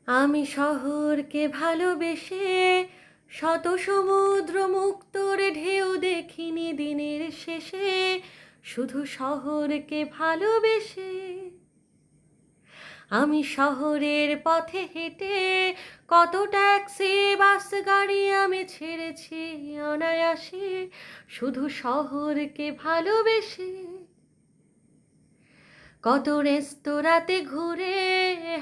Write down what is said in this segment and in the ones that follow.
আমি শহরকে ভালোবেসে শত সমুদ্র মুক্তোর ঢেউ দেখিনি দিনের শেষে, শুধু শহরকে ভালোবেসে। আমি শহরের পথে হেঁটে কত ট্যাক্সি বাস গাড়ি আমি ছেড়েছি অনায়াসে, শুধু শহরকে ভালোবেসে। কত রেস্তোরাঁতে ঘুরে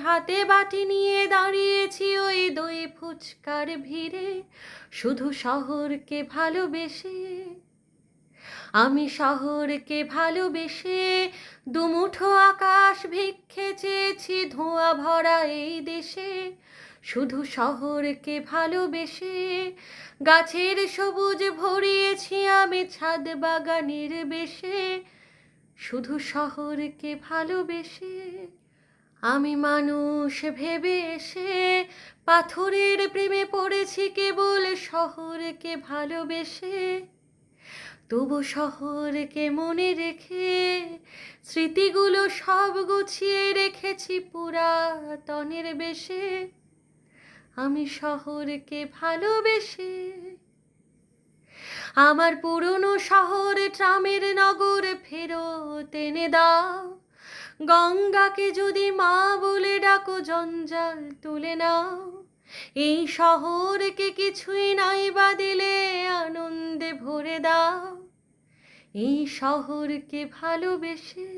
হাতে বাটি নিয়ে দাঁড়িয়েছি ওই দই ফুচকার ভিড়ে, শুধু শহরকে ভালোবেসে। আমি শহরকে ভালোবেসে দুমুঠো আকাশ ভিক্ষে চেয়েছি ধোঁয়া ভরা এই দেশে, শুধু শহরকে ভালোবেসে। গাছের সবুজ ভরিয়েছি আমি ছাদ বাগানের বেশে, শুধু শহরকে ভালোবেসে। আমি মানুষ ভেবে এসে পাথরের প্রেমে পড়েছি কেবল শহরকে ভালোবেসে। তবু শহরকে মনে রেখে স্মৃতিগুলো সব গুছিয়ে রেখেছি পুরাতনের বেশে, আমি শহরকে ভালোবেসে। আমার পুরনো শহর ট্রামের নগর ফেরত এনে দাও, গঙ্গাকে যদি মা বলে ডাকো জঞ্জাল তুলে নাও। এই শহরকে কিছুই নাই বা দিলে আনন্দে ভরে দাও, এই শহরকে ভালোবেসে।